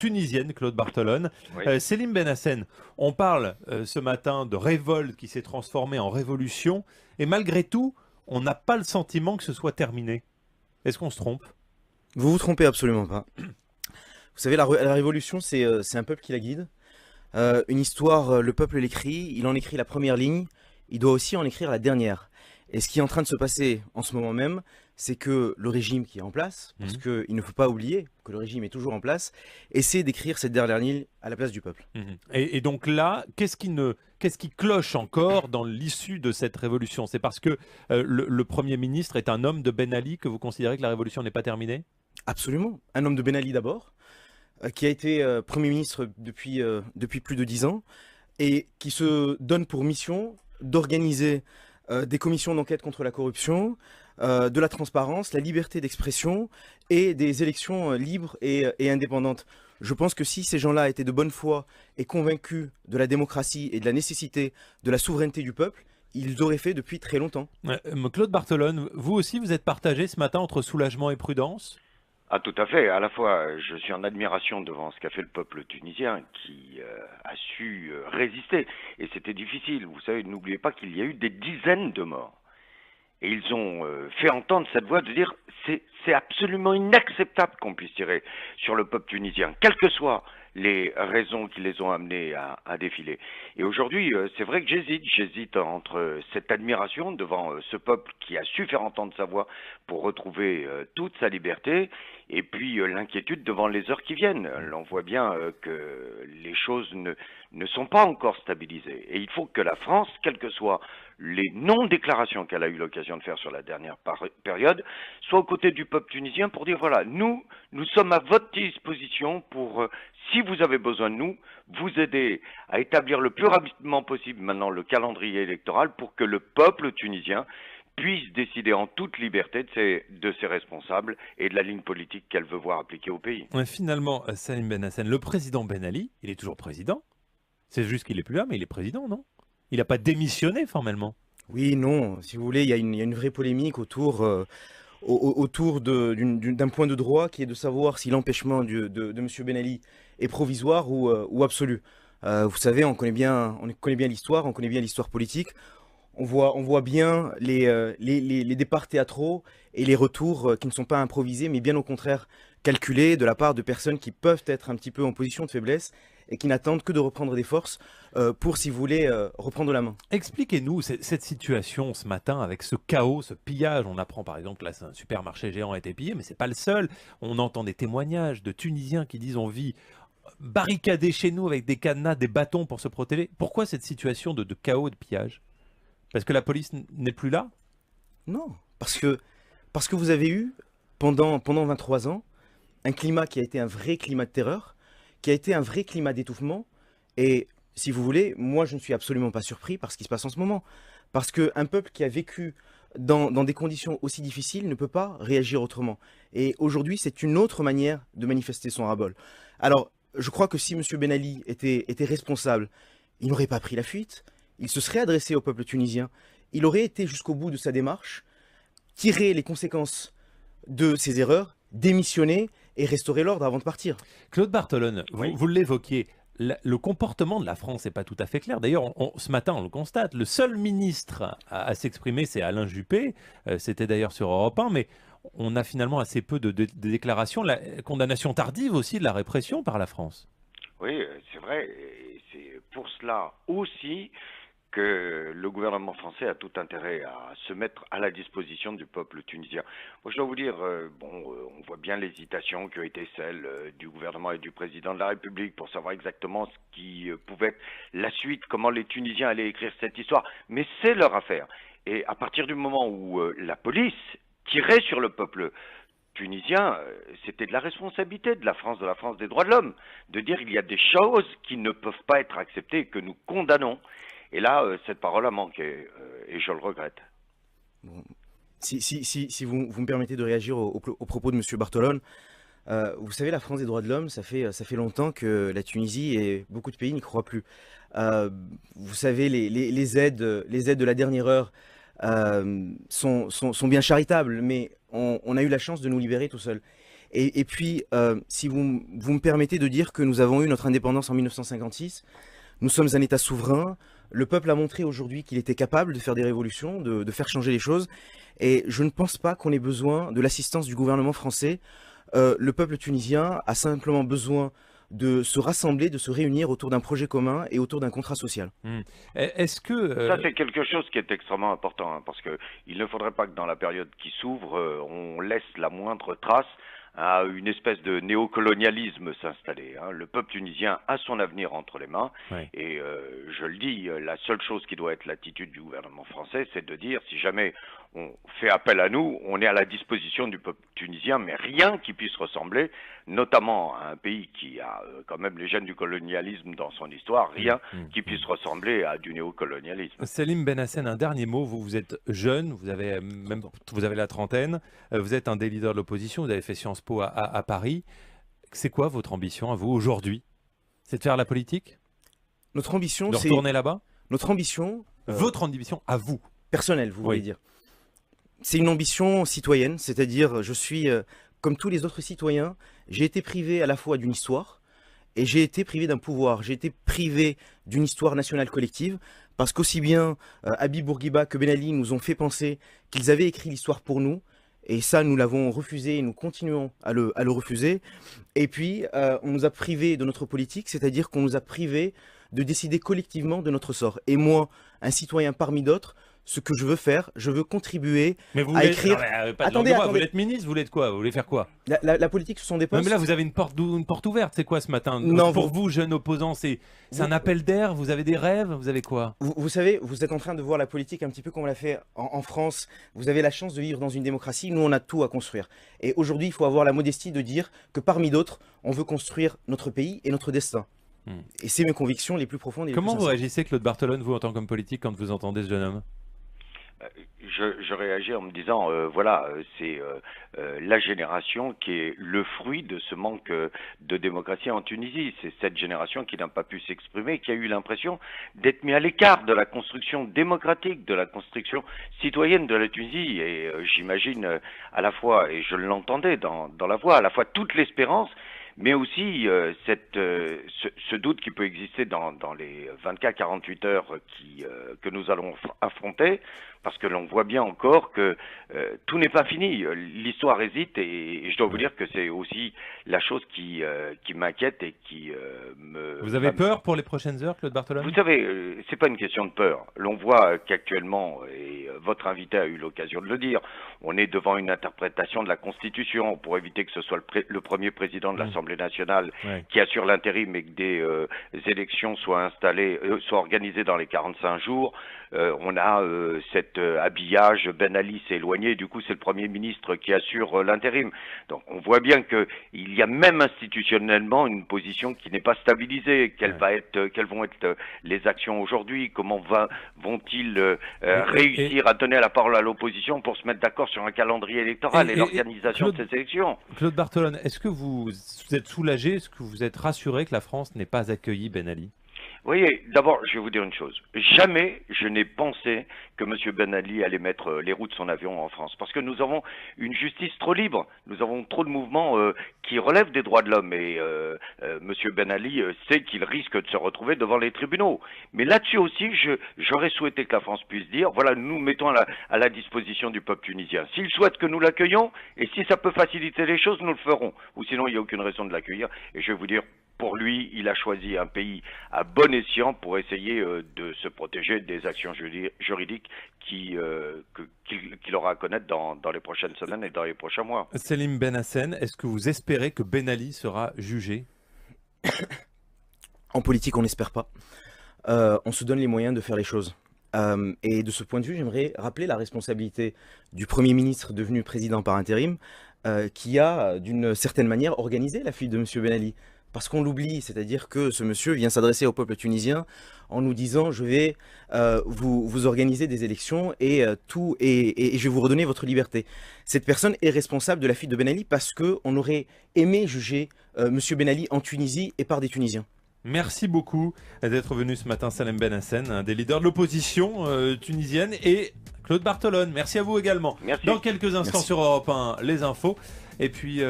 tunisienne, Claude Bartolone. Oui. Selim Benhassen, on parle ce matin de révolte qui s'est transformée en révolution, et malgré tout, on n'a pas le sentiment que ce soit terminé. Est-ce qu'on se trompe? Vous vous trompez absolument pas. Vous savez, la révolution, c'est un peuple qui la guide. Une histoire, le peuple l'écrit, il en écrit la première ligne, il doit aussi en écrire la dernière. Et ce qui est en train de se passer en ce moment même, c'est que le régime qui est en place, parce qu'il ne faut pas oublier que le régime est toujours en place, essaie d'écrire cette dernière ligne à la place du peuple. Et donc là, qu'est-ce qui cloche encore dans l'issue de cette révolution? C'est parce que le Premier ministre est un homme de Ben Ali que vous considérez que la révolution n'est pas terminée? Absolument. Un homme de Ben Ali d'abord, qui a été Premier ministre depuis plus de 10 ans, et qui se donne pour mission d'organiser des commissions d'enquête contre la corruption, de la transparence, la liberté d'expression et des élections libres et indépendantes. Je pense que si ces gens-là étaient de bonne foi et convaincus de la démocratie et de la nécessité de la souveraineté du peuple, ils l'auraient fait depuis très longtemps. Claude Bartolone, vous aussi, vous êtes partagé ce matin entre soulagement et prudence? Ah, tout à fait. À la fois, je suis en admiration devant ce qu'a fait le peuple tunisien qui a su résister. Et c'était difficile. Vous savez, n'oubliez pas qu'il y a eu des dizaines de morts. Et ils ont fait entendre cette voix de dire c'est absolument inacceptable qu'on puisse tirer sur le peuple tunisien, quelles que soient les raisons qui les ont amenés à défiler. Et aujourd'hui, c'est vrai que j'hésite entre cette admiration devant ce peuple qui a su faire entendre sa voix pour retrouver toute sa liberté, et puis l'inquiétude devant les heures qui viennent. On voit bien que les choses ne sont pas encore stabilisées. Et il faut que la France, quelles que soient les non-déclarations qu'elle a eu l'occasion de faire sur la dernière période, soit aux côtés du peuple tunisien pour dire voilà, nous sommes à votre disposition pour, si vous avez besoin de nous, vous aider à établir le plus rapidement possible maintenant le calendrier électoral pour que le peuple tunisien puisse décider en toute liberté de ses responsables et de la ligne politique qu'elle veut voir appliquée au pays. Finalement, Salim Benhassen, le président Ben Ali, il est toujours président. C'est juste qu'il n'est plus là, mais il est président, non? Il n'a pas démissionné formellement. Oui, non, si vous voulez, il y a une vraie polémique autour d'un point de droit qui est de savoir si l'empêchement de M. Ben Ali est provisoire ou absolu. Vous savez, on connaît bien l'histoire, on connaît bien l'histoire politique. On voit bien les départs théâtraux et les retours qui ne sont pas improvisés, mais bien au contraire calculés de la part de personnes qui peuvent être un petit peu en position de faiblesse et qui n'attendent que de reprendre des forces pour, si vous voulez, reprendre la main. Expliquez-nous cette situation ce matin avec ce chaos, ce pillage. On apprend par exemple, là, un supermarché géant a été pillé, mais ce n'est pas le seul. On entend des témoignages de Tunisiens qui disent on vit barricadés chez nous avec des cadenas, des bâtons pour se protéger. Pourquoi cette situation de chaos et de pillage? Parce que la police n'est plus là? Non, parce que vous avez eu, pendant 23 ans, un climat qui a été un vrai climat de terreur, qui a été un vrai climat d'étouffement. Et si vous voulez, moi je ne suis absolument pas surpris par ce qui se passe en ce moment. Parce qu'un peuple qui a vécu dans des conditions aussi difficiles ne peut pas réagir autrement. Et aujourd'hui, c'est une autre manière de manifester son ras-bol. Alors, je crois que si M. Ben Ali était responsable, il n'aurait pas pris la fuite. Il se serait adressé au peuple tunisien. Il aurait été jusqu'au bout de sa démarche, tiré les conséquences de ses erreurs, démissionné et restaurer l'ordre avant de partir. Claude Bartolone, Oui. vous l'évoquiez, le comportement de la France n'est pas tout à fait clair. D'ailleurs, ce matin, on le constate, le seul ministre à s'exprimer, c'est Alain Juppé. C'était d'ailleurs sur Europe 1, mais on a finalement assez peu de déclarations. La condamnation tardive aussi de la répression par la France. Oui, c'est vrai. Et c'est pour cela aussi que le gouvernement français a tout intérêt à se mettre à la disposition du peuple tunisien. Moi, je dois vous dire, on voit bien l'hésitation qui a été celle du gouvernement et du président de la République pour savoir exactement ce qui pouvait être la suite, comment les Tunisiens allaient écrire cette histoire. Mais c'est leur affaire. Et à partir du moment où la police tirait sur le peuple tunisien, c'était de la responsabilité de la France des droits de l'homme, de dire il y a des choses qui ne peuvent pas être acceptées et que nous condamnons. Et là, cette parole a manqué, et je le regrette. Bon. Si vous me permettez de réagir au propos de M. Bartolone, vous savez, la France des droits de l'homme, ça fait longtemps que la Tunisie et beaucoup de pays n'y croient plus. Vous savez, les aides de la dernière heure sont bien charitables, mais on a eu la chance de nous libérer tout seul. Et puis, si vous me permettez de dire que nous avons eu notre indépendance en 1956, nous sommes un État souverain. Le peuple a montré aujourd'hui qu'il était capable de faire des révolutions, de faire changer les choses. Et je ne pense pas qu'on ait besoin de l'assistance du gouvernement français. Le peuple tunisien a simplement besoin de se rassembler, de se réunir autour d'un projet commun et autour d'un contrat social. Est-ce que... Ça, c'est quelque chose qui est extrêmement important, hein, parce qu'il ne faudrait pas que dans la période qui s'ouvre, on laisse la moindre trace à une espèce de néocolonialisme s'installer. Hein. Le peuple tunisien a son avenir entre les mains, Ouais. et je le dis, la seule chose qui doit être l'attitude du gouvernement français, c'est de dire, si jamais on fait appel à nous, on est à la disposition du peuple tunisien, mais rien qui puisse ressembler, notamment à un pays qui a quand même les gènes du colonialisme dans son histoire, rien qui puisse ressembler à du néocolonialisme. Salim Benhassen, un dernier mot. Vous êtes jeune, vous avez la trentaine, vous êtes un des leaders de l'opposition, vous avez fait Sciences Po à Paris. C'est quoi votre ambition à vous aujourd'hui? C'est de faire la politique? Notre ambition, De c'est... retourner là-bas? Notre ambition... Votre ambition à vous? Personnelle, vous voulez Oui. dire. C'est une ambition citoyenne, c'est-à-dire je suis, comme tous les autres citoyens, j'ai été privé à la fois d'une histoire et j'ai été privé d'un pouvoir. J'ai été privé d'une histoire nationale collective parce qu'aussi bien Habib Bourguiba que Ben Ali nous ont fait penser qu'ils avaient écrit l'histoire pour nous. Et ça, nous l'avons refusé et nous continuons à le refuser. Et puis, on nous a privés de notre politique, c'est-à-dire qu'on nous a privés de décider collectivement de notre sort. Et moi, un citoyen parmi d'autres, ce que je veux faire, je veux contribuer Mais vous à voulez... écrire... Non, mais, pas de Attendez, langue de bois, attendez. vous êtes ministre, vous voulez de quoi? Vous voulez faire quoi? La politique, ce sont des Non, postes... mais là, vous avez une porte ouverte. C'est quoi ce matin? Non, Pour vous, jeunes opposants, c'est un appel d'air? Vous avez des rêves? Vous avez quoi? Vous savez, vous êtes en train de voir la politique un petit peu comme on l'a fait en France. Vous avez la chance de vivre dans une démocratie. Nous, on a tout à construire. Et aujourd'hui, il faut avoir la modestie de dire que parmi d'autres, on veut construire notre pays et notre destin. Et c'est mes convictions les plus profondes. Et les Comment plus vous sincères. réagissez, Claude Barthelone, vous, en tant qu'homme politique, quand vous entendez ce jeune homme? Je réagis en me disant, voilà, c'est la génération qui est le fruit de ce manque de démocratie en Tunisie. C'est cette génération qui n'a pas pu s'exprimer, qui a eu l'impression d'être mis à l'écart de la construction démocratique, de la construction citoyenne de la Tunisie. Et j'imagine à la fois, et je l'entendais dans la voix, à la fois toute l'espérance, mais aussi ce doute qui peut exister dans les 24-48 heures que nous allons affronter, parce que l'on voit bien encore que tout n'est pas fini. L'histoire hésite, et je dois vous dire que c'est aussi la chose qui m'inquiète et qui me... Vous avez peur pour les prochaines heures, Claude Barthelone? Vous savez, c'est pas une question de peur. L'on voit qu'actuellement, et votre invité a eu l'occasion de le dire, on est devant une interprétation de la Constitution pour éviter que ce soit le premier président de l'Assemblée nationale qui assure l'intérim et que des élections soient organisées dans les 45 jours. On a cet habillage, Ben Ali s'est éloigné, du coup c'est le Premier ministre qui assure l'intérim. Donc on voit bien qu'il y a même institutionnellement une position qui n'est pas stabilisée. Quelles vont être les actions aujourd'hui? Comment vont-ils réussir à donner la parole à l'opposition pour se mettre d'accord sur un calendrier électoral et l'organisation de ces élections? Claude Barthelone, est-ce que vous êtes soulagé, est-ce que vous êtes rassuré que la France n'ait pas accueilli Ben Ali? Vous voyez, d'abord, je vais vous dire une chose. Jamais je n'ai pensé que M. Ben Ali allait mettre les roues de son avion en France. Parce que nous avons une justice trop libre. Nous avons trop de mouvements qui relèvent des droits de l'homme. Et M. Ben Ali sait qu'il risque de se retrouver devant les tribunaux. Mais là-dessus aussi, j'aurais souhaité que la France puisse dire, voilà, nous mettons à la disposition du peuple tunisien. S'il souhaite que nous l'accueillons, et si ça peut faciliter les choses, nous le ferons. Ou sinon, il n'y a aucune raison de l'accueillir. Et je vais vous dire, pour lui, il a choisi un pays à bon escient pour essayer de se protéger des actions juridiques qu'il aura à connaître dans les prochaines semaines et dans les prochains mois. Salim Benhassen, est-ce que vous espérez que Ben Ali sera jugé? En politique, on n'espère pas. On se donne les moyens de faire les choses. Et de ce point de vue, j'aimerais rappeler la responsabilité du Premier ministre devenu président par intérim, qui a, d'une certaine manière, organisé la fuite de M. Ben Ali. Parce qu'on l'oublie, c'est-à-dire que ce monsieur vient s'adresser au peuple tunisien en nous disant « je vais vous organiser des élections et je vais vous redonner votre liberté ». Cette personne est responsable de la fuite de Ben Ali parce qu'on aurait aimé juger M. Ben Ali en Tunisie et par des Tunisiens. Merci beaucoup d'être venu ce matin, Salim Benhassen, un des leaders de l'opposition tunisienne, et Claude Barthelone. Merci à vous également. Merci. Dans quelques instants sur Europe 1, les infos. Et puis...